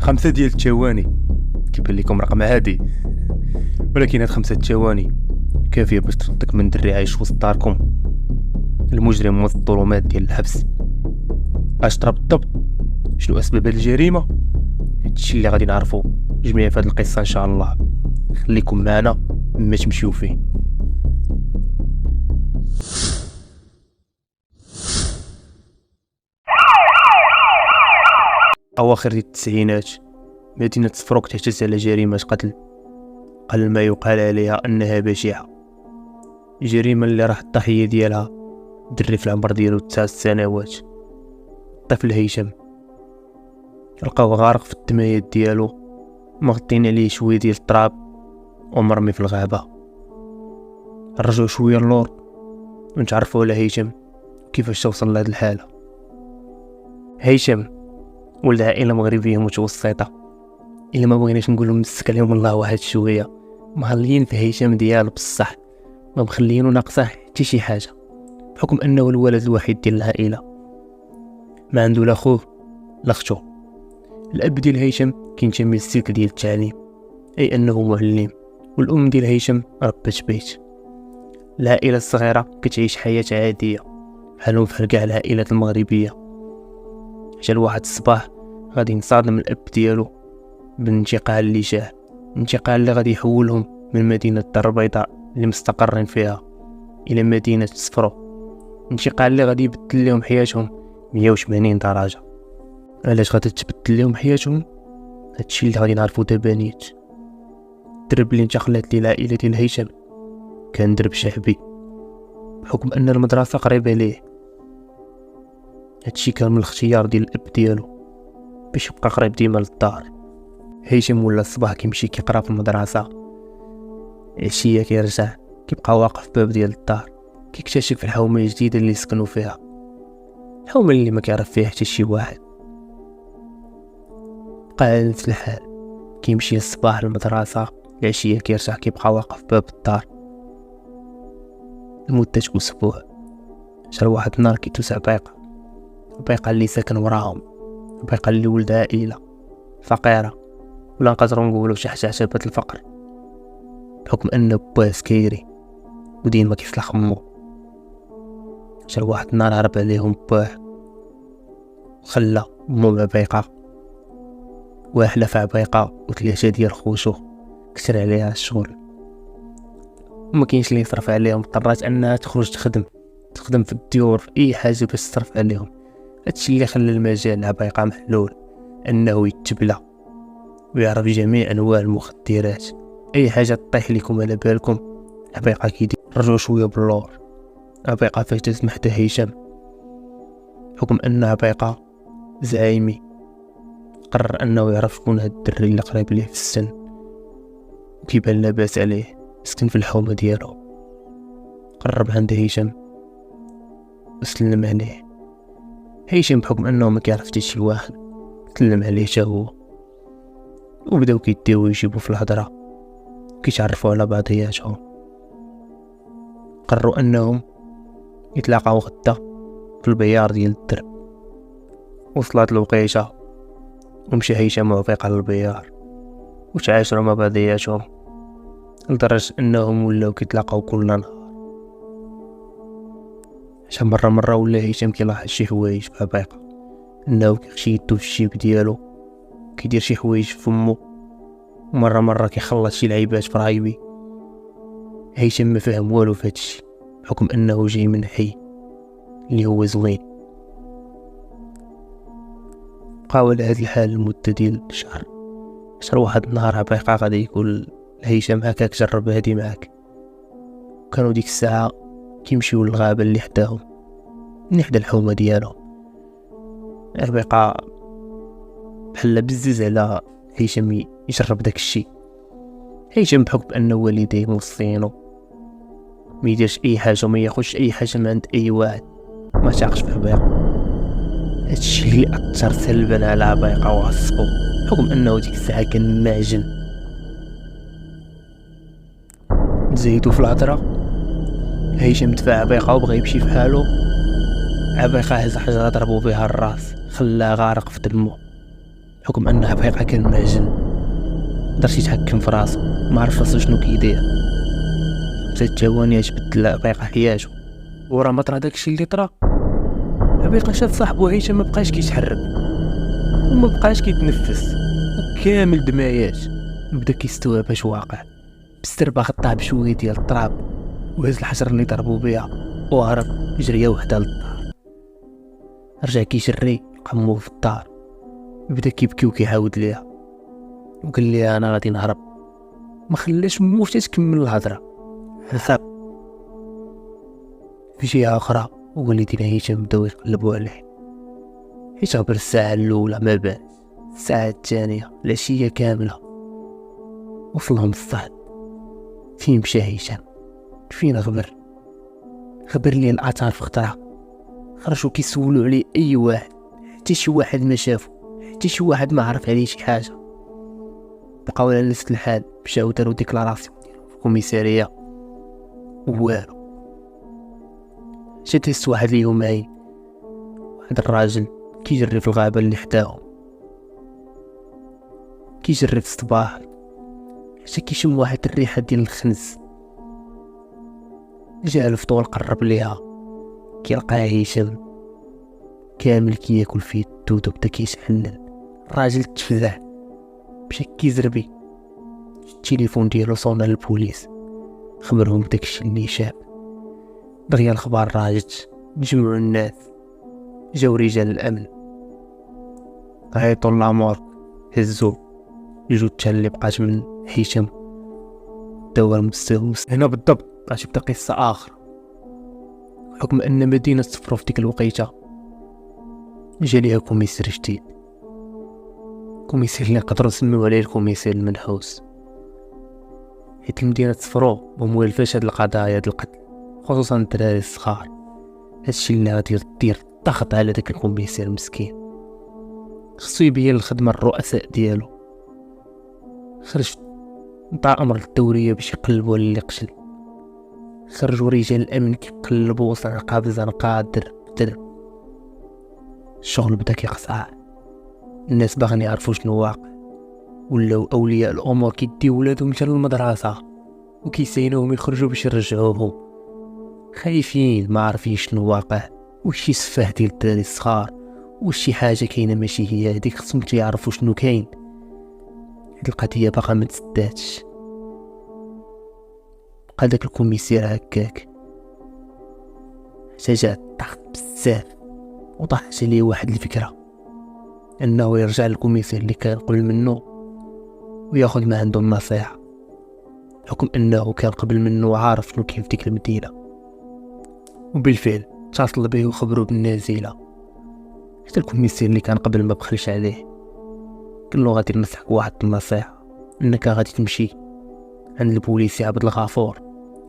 5 ديال الثواني كيبان لكم رقم عادي، ولكن هاد 5 ثواني كافيه باش تردك من دري عايش وسط داركم المجرم وسط الظلمات ديال الحبس. اش طرا بالضبط؟ شنو اسباب هاد الجريمه؟ هادشي اللي غادي نعرفو جميع في هاد القصه ان شاء الله. خليكم معنا ما تمشيو فيه. اواخر التسعينات مدينه سفروك تهتز على جريمه قتل قل ما يقال عليها انها بشعه. جريمه اللي راح الضحيه ديالها دري في العمر ديالو 9 سنوات. الطفل هيثم لقاو غارق في الدمايات ديالو، مغطين عليه شويه ديال التراب ومرمي في الغابه. نرجعو شويه اللور ونتعرفوا على هيثم كيفاش توصل لهاد الحاله. هيثم ولد عائله مغربيه متوسطه، الا ما بغيناش نقولوا مسك عليهم الله واحد شويه، مهلين في هيثم ديالو بصح ما مخليينو ناقصه حتى شي حاجه، بحكم انه الولد الوحيد ديال العائله، ما عنده لا خوه لا اختو. الاب ديال هيثم كينتمي للسلك ديال التعليم، اي انه معلم، والام ديال هيثم ربة بيت. العائله الصغيره كتعيش حياه عاديه بحالهم بحال كاع العائلات المغربيه، حتى لواحد الصباح غادي ينصدم الاب ديالو بالانتقال اللي جاه، الانتقال اللي غادي يحولهم من مدينه الدار البيضاء اللي مستقرين فيها الى مدينه سفرو، انتقال اللي غادي يبدل لهم حياتهم 180 درجه. علاش غادي تبدل لهم حياتهم؟ هادشي اللي غادي نعرفو دابا نيت. الدرب اللي انتقلت ليه العائله ديال هيثم كان درب شعبي، بحكم ان المدرسه قريبه ليه. هادشي كان من الاختيار ديال الاب ديالو باش يبقى قريب ديما للدار. هيثم ولا الصباح كيمشي كيقرا في المدرسه، عشيه كيرجع كيبقى واقف في باب ديال الدار كيكتشف الحومه الجديده اللي سكنوا فيها، الحومه اللي ما كيعرف فيها حتى شي واحد. بقى على نفس الحال، كيمشي الصباح للمدرسه، العشيه كيرجع كيبقى واقف في باب الدار لمده اسبوع. حتى واحد النهار كيتوس عبيقه اللي ساكن وراهم، عبيقه اللي ولد عائله فقيره، ولا نقدروا نقولوا شي حاجه عتبات الفقر، بحكم ان باه سكيري وديما كيفلح خمو. حتى واحد النهار هرب عليهم باه وخلى مو عبيقه وحلف عبيقه و3 ديال خوتو، كثر عليها الشغل وما كاينش اللي يصرف عليهم، اضطرات انها تخرج تخدم في الديور في اي حاجه باش تصرف عليهم. هادشي اللي خلى المجال لعبيقه محلول انه يتبلى ويعرف جميع انواع المخدرات، اي حاجه تطيح لكم على بالكم عبيقه كيدير. رجعوا شويه باللور، عبيقه فاش دازت محدا هيثم، بحكم ان عبيقه زعيمي قرر انه يعرف شكون هاد الدري اللي قريب ليه في السن وكيبان لاباس عليه سكن في الحومه ديالو. قرب عند هيثم وسلم عليه. هيثم بحكم انه ما كيعرف حتى شي واحد سلم عليه حتى هو، وبداو كيديو يجيبوا في الهضره كيتعرفوا على بعضياتهم. قرروا انهم يتلاقاو غدا في البيار ديال الدرب. وصلت الوقيته ومشى هيثم وعبيقه للبيار وتعاشروا مع بعضياتهم لدرجه انهم ولاو كيتلاقاو كل نهار. حتى مره ولا هيثم كيلاحظ شي حوايج في عبيقه، انه كيخشي يدو في الشيب ديالو كيدير شي حوايج في فمو، ومره كيخلط شي لعيبات في رايبي. هيثم ما فهم والو في هادشي بحكم انه جاي من حي اللي هو زوين. بقاو على هاد الحال لمده ديال شهر، حتى واحد النهار عبيقه غادي يقول هيثم هكاك جرب هادي معاك. كانوا ديك الساعه كيمشيو للغابه اللي حداهم من حدا الحومه ديالهم. عبيقه بحال بزز على هيثم يجرب داك الشيء. هيثم بحكم انه والديه موصينو ما يديرش اي حاجه وما ياخذش اي حاجه من عند اي واحد، ما تاقش في عبيقه. هادشي اللي اثر سلبا على عبيقه وعصبو بحكم انه ديك الساعه كان معجن. زيدو في الهضره، هيثم دفع عبيقه وبغى يمشي في حالو. عبيقه هز حجره ضربو بها الراس خلاه غارق في دمو. حكم أنها بقيقة كان معجن، مقدرش يتحكم في راسو، معرف راسو شنو كيدير. مشات ثواني تبدل البقيقة حياتو، ورا ما طرا داكشي اللي طرا البقيقة شاف صاحبو هيثم مبقاش كيتحرك ومبقاش كيتنفس وكامل دمايات. بدا كيستوعب اش واقع، بالسربة خطاه بشوية ديال التراب وهز الحجر اللي ضربو بيها وهرب جريه وحده للدار. رجع كيشري قمو في الدار، بدا كيبكي وكيعاود ليها وقال لي انا غادي نهرب. ما خلاش مو حتى تكمل الهضره، حسب في جهه اخرى والدين هشام بداو يقلبوا عليه، حيت عبر الساعه الاولى ما بان، الساعه الثانيه، العشيه كامله وصلهم الصهد. فين مشى هشام؟ فين غبر لي الاثار في خطره. خرجوا كيسولوا عليه اي واحد، حتى شي واحد ما شافو، حتى شي واحد ما عرف عليه شي حاجه. بقاو على نفس الحال، مشاو داروا ديكلاراسيون ديالهم في الكوميساريه والو. شات هز واحد اليومين واحد الراجل كيجري في الغابه اللي حداهم، كيجري في الصباح حتى كيشم واحد الريحه ديال الخنز. جا الفطور قرب ليها، كيلقاه هشام كامل كياكل فيه الدود وبدا كيتحلل. الراجل تفزع، مشى كيزربي التليفون ديالو صونا للبوليس، خبرهم بداكشي اللي شاف. دغيا الخبار راجت، تجمعوا الناس، جاو رجال الامن عيطوا لامور، هزوا الجثه اللي بقات من هشام داوها المستوى. هنا بالضبط غادي تبدا قصه اخرى، بحكم ان مدينه صفرو في ديك الوقيته جا ليها كوميسير جديد، كوميسير اللي نقدروا نسميو عليه الكوميسير المنحوس، حيت المدينه صفرو ممولفاش هاد القضايا د القتل، خصوصا الدراري الصغار. هادشي اللي غادي يدير ضغط على داك الكوميسير مسكين، خصو يبين الخدمه الرؤساء ديالو. خرج نطا امر الدوريه باش يقلبوا على اللي قتل، خرجوا رجال الامن كيقلبوا زنقه بزنقه درب. الشغل بدا كيقصع، الناس باغيين يعرفوا شنو واقع، ولاو اولياء الامور كيديو ولادهم حتى للمدرسه وكيساينوهم يخرجوا باش يرجعوهم، خايفين ما عارفين شنو واقع، واش شي سفاه ديال الدراري الصغار، واش شي حاجه كاينه ماشي هي هذيك. خصهم يعرفوا شنو كاين، هاد القضيه باقا ما تسداتش. بقى داك الكوميسير هكاك حتى جا الضغط بزاف، وطاحت عليه واحد الفكره انه يرجع للكوميسير اللي كان قبل منه وياخذ ما عنده النصيحه، بحكم انه كان قبل منه عارف شنو كاين في ديك المدينه. وبالفعل اتصل به وخبروا بالنازله، حتى الكوميسير اللي كان قبل ما بخلش عليه قال له غادي ننصحك واحد النصيحه، انك غادي تمشي عند البوليسي عبد الغفور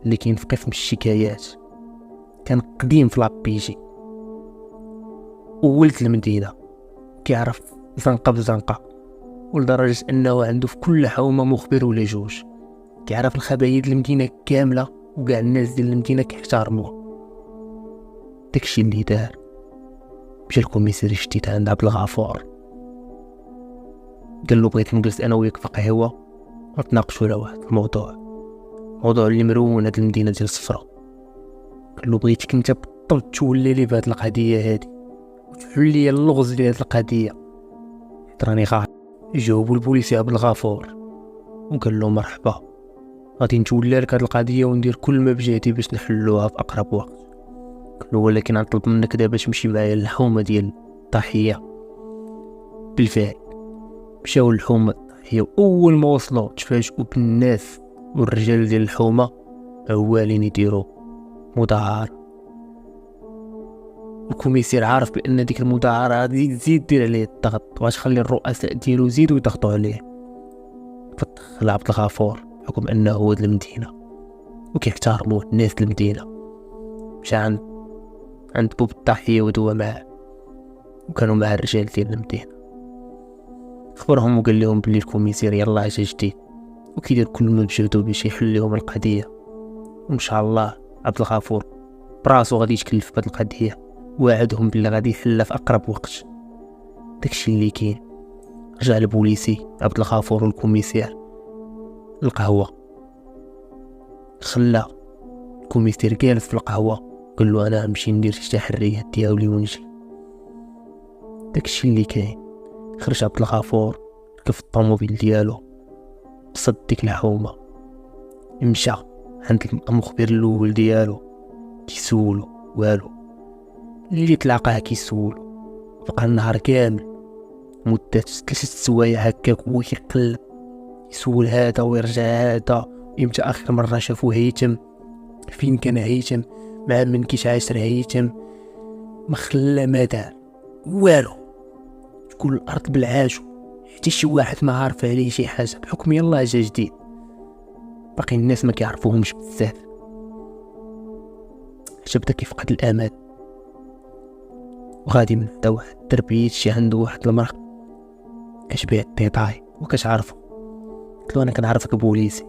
اللي كاين في قسم الشكايات، كان قديم في لابيجي وولد المدينه، كيعرف زنقه بزنقه، ولدرجه انه عنده في كل حومه مخبر ولا جوج، كيعرف الخبايا المدينه كامله وكاع الناس ديال المدينه كيحترموه. داكشي اللي دار، مشى الكوميسير جديد عند عبد الغفور، قال له بغيت نجلس انا وياك في قهوه ونتناقشوا على واحد الموضوع اللي مرون هاد المدينه ديال صفرا. قال له بغيتك انت بالضبط تولي لي بهاد القضيه هادي وتحل لي اللغز ديال هاد القضيه، حيت راني غا. جاوبوا البوليسي عبد الغفور وقال له مرحبا، غادي نتولى لك هاد القضيه وندير كل ما بجهدي باش نحلوها في اقرب وقت. قال له ولكن غنطلب منك دابا تمشي معايا للحومه ديال الضحيه. بالفعل مشاو للحومه الضحيه، واول ما وصلوا تفاجئوا بالناس والرجال ديال الحومه عوالين يديروا مظاهره. الكوميسير عارف بان ديك المظاهره غادي تزيد دير عليه الضغط وغتخلي الرؤساء ديالو يزيدوا يضغطوا عليه. فتدخل عبد الغفور بحكم انه هو د المدينه وكيحترموه الناس د المدينه، مشى عند بوب الضحيه ودوا معاه، وكانوا مع الرجال ديال المدينه. خبرهم وقال لهم بلي الكوميسير يلاه جا جديد وكيدير كل ما بجهدو باش يحل لهم القضيه، وان شاء الله عبد الغفور براسو غادي يتكلف بهاد القضيه، وعدهم بلي غادي يحلها في اقرب وقت. داكشي اللي كاين. رجع البوليسي عبد الغفور والكوميسير القهوة، خلى الكوميسير جالس في القهوة، قال له انا نمشي ندير شي تحريات ديالي ونجي. داكشي اللي كاين. خرج عبد الغفور ركب في الطوموبيل ديالو، صد ديك الحومه، مشى عند المخبر الاول ديالو كيسولو والو، اللي تلاقاه كيسولو. بقى النهار كامل مدة 3 سوايع هكاك هو كيقلب يسول هذا ويرجع هذا. امتى اخر مره شافو هيثم؟ فين كان هيثم؟ مع من كيتعاشر هيثم؟ ما خلى ما دار والو. كل الارض بالعاشو، حتى شي واحد ما عارف عليه شي حاجه بحكم يلاه جا جديد. باقي الناس ما كيعرفوهمش بزاف، حتى بدا كيفقد الامل. وغادي من حدا واحد التربيت شي عنده واحد المرأة كتبيع الديطاي وكتعرفو. قلت له انا كنعرفك بوليسي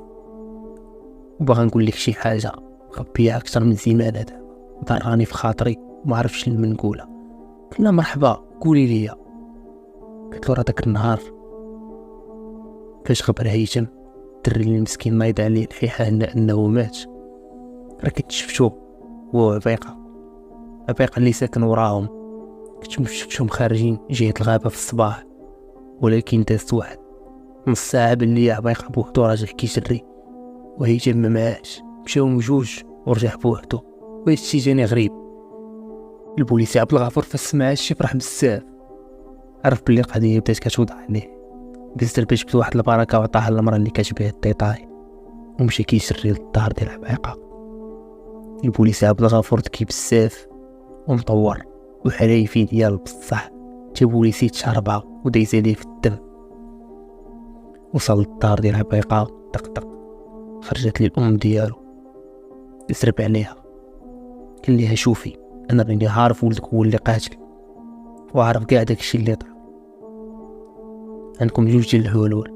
وباغا نقول لك شي حاجه خبيها اكثر من سيمانه دابا، ضراني في خاطري وما عرفتش لمن نقولها. قلت له مرحبا قولي لي. قلت له راه داك النهار فاش خبر هيثم الدري المسكين نايض عليه الحيحه انه مات، راه كنت شفتو هو عبيقه اللي ساكن وراهم، كنت شفتهم خارجين جهه الغابه في الصباح، ولكن دازت واحد نص ساعه باللي عبيقه بوحدو راجع كيجري وهيثم ما معاش. مشاو جوج ورجع بوحدو، وهادشي جاني غريب. البوليسي عبد الغفور فاش سمع هادشي فرح بزاف، عرف بلي القضيه بدات كتوضح عليه. دز باش جبت واحد البركه وعطاها للمرا اللي كتبيع الديطاي ومشى كيشري للدار ديال عبيقه. البوليسي عبد الغفور ذكي بزاف ومطور وحريفي ديال بصح، تا بوليسي تشربها ودايز عليه في الدم. وصل للدار ديال عبيقه طق خرجت لي الام ديالو يسرب عليها، قال ليها شوفي انا راني عارف ولدك هو اللي قاتل وعارف كاع داكشي اللي طرا، عندكم جوج ديال الحلول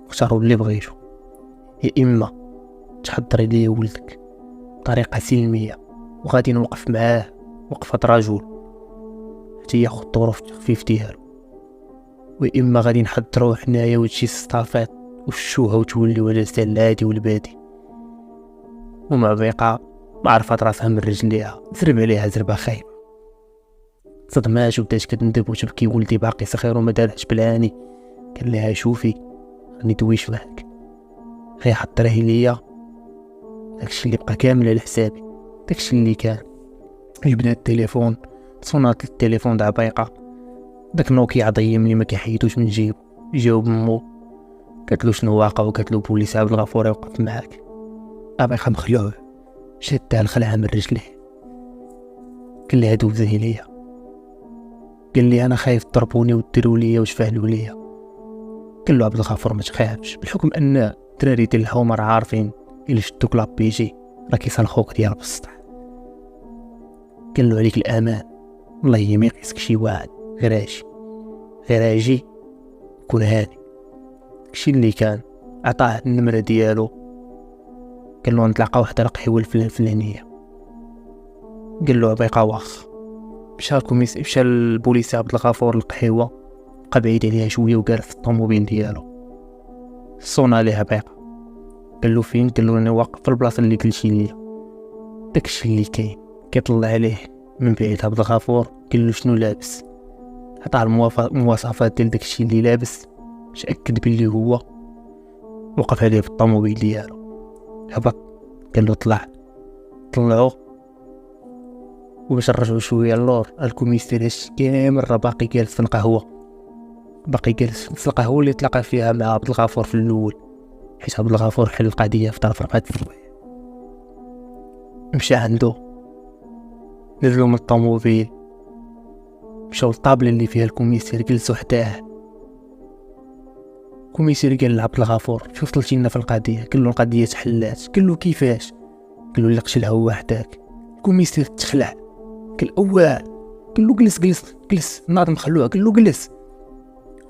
اختاروا اللي بغيتو. يا اما تحضري لي ولدك بطريقه سلميه وغادي نوقف معاه وقفه رجل حتى ياخذ ظروف التخفيف ديالو، ويا اما غادي نحضروه حنايا وتجي الصافات وشوها وتولي ولد العادي والبادي. ومع بقى ما عرفت راسها من رجليها، زرب عليها زربه خايبه، صدمات وبدات كتندب وتبكي. ولدي باقي صغير وما دارش بالعاني. قال لها شوفي راني دويش معاك، غير حضريه ليا داكشي اللي بقى كامل على حسابي. داكشي اللي كان جبنا التليفون، صونات التليفون د عبيقه، داك نوكيا عظيم اللي ما كيحيدوش من جيبو. جاوب مو قالت له شنو واقع، وقالت له بوليس عبد الغفور يوقف معاك. عبيقه مخلوع شدها الخلعه من رجليه، قال لها دوزيه ليا. قال لي انا خايف تضربوني وديروا ليا واش فعلوا ليا. قال له عبد الغفور ما تخافش، بحكم ان الدراري ديال الحومر عارفين الا شدوك لابيجي راه كيصلخوك ديال بسطح. قال له عليك الامان، والله ما يقيسك شي واحد غير اجي كون هاني. داكشي اللي كان. عطاه النمره ديالو، قال له نتلاقاو حتى القهوه الفلانيه. قال له عبيقه واخ. مشى البوليس عبد الغفور القهوه، بقى بعيد عليها شويه وجالس في الطوموبيل ديالو. صون عليها عبيقه، قال له فين؟ قال له انا واقف في البلاصه اللي قلتي لي. داكشي اللي كاين. كيطلع عليه من بعيد عبد الغفور، قال له شنو لابس، عطاه المواصفات ديال داكشي اللي لابس، تاكد باللي هو. وقف عليه في الطوموبيل ديالو، هبط. قال له طلعوا وباش نرجعوا شويه اللور. الكوميسير هادشي كامل راه باقي جالس في القهوه، في القهوه اللي تلاقى فيها مع عبد الغفور في الاول، حيت عبد الغفور حل القضيه في طرف 4 سوايع. مشى عنده، نزلوا من الطوموبيل، مشاو للطابله اللي فيها الكوميسير، جلسوا حداه. الكوميسير قال لعبد الغفور شو وصلتي لنا في القضيه؟ قال له القضيه تحلات. قال له كيفاش؟ قال له اللي قتلها هو وحدك. الكوميسير تخلع، قال قال له جلس الناظم خلوه. قال له جلس،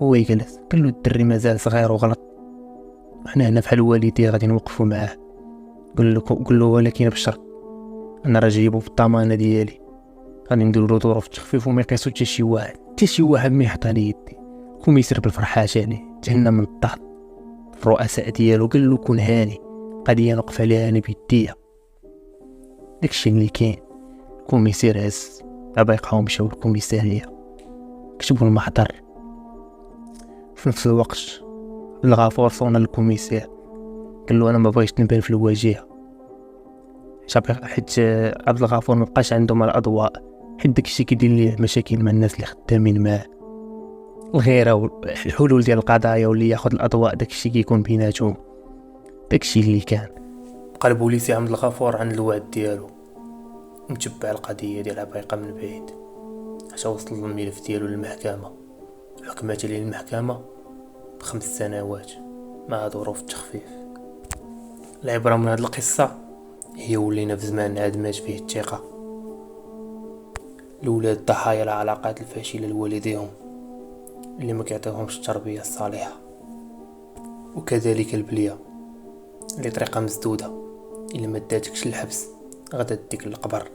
هو يجلس. قال له الدري مازال صغير وغلط، وحنا هنا بحال والديه غادي نوقفوا معاه. قال له ولكن بشرط انا راه جايبو بالضمانه ديالي، غادي نديرو له ظروف التخفيف وما يقيسو حتى شي واحد ما يحط عليه يدي. كوميسير بالفرحات يعني جهنا من الضغط. الرؤساء ديالو قال له كون هاني، قضيه نوقف عليها انا بيديا. داكشي اللي كاين. كوميسير هز دابا يقاوم مشاو للكوميساريه، كتبوا المحضر. في نفس الوقت عبد الغفور صونا للكوميسير قال له انا ما بغيتش نبان في الواجهه، حيت عبد الغفور مبقاش عنده مع الاضواء، حيت داكشي كيدير ليه مشاكل مع الناس اللي خدامين معاه. الغيره والحلول ديال القضايا واللي ياخذ الاضواء داكشي كيكون بيناتهم. داكشي اللي كان. بقى البوليسي عبد الغفور عند الوعد ديالو، متبع القضيه ديال عبيقه من بعيد حتى وصل الملف ديالو للمحكمه. حكمت عليه المحكمه ب5 سنوات مع ظروف التخفيف. العبره من هذه القصه هي ولينا في زمان عاد مات فيه الثقه. الأولاد ضحايا العلاقات الفاشلة لوالديهم اللي ما كيعطيوهمش التربية الصالحة، وكذلك البلية اللي طريقة مسدودة، إلا ما داتكش للحبس غدا تديك للقبر.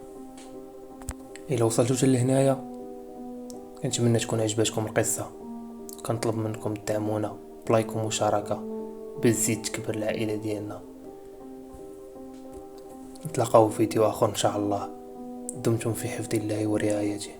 إلا وصلتوا لهنايا كنتمنى تكون عجبتكم القصة، كنطلب منكم تدعمونا بلايك ومشاركة باش تزيد تكبر العائلة ديالنا. نتلاقاو في فيديو آخر إن شاء الله. دمتم في حفظ الله ورعايته.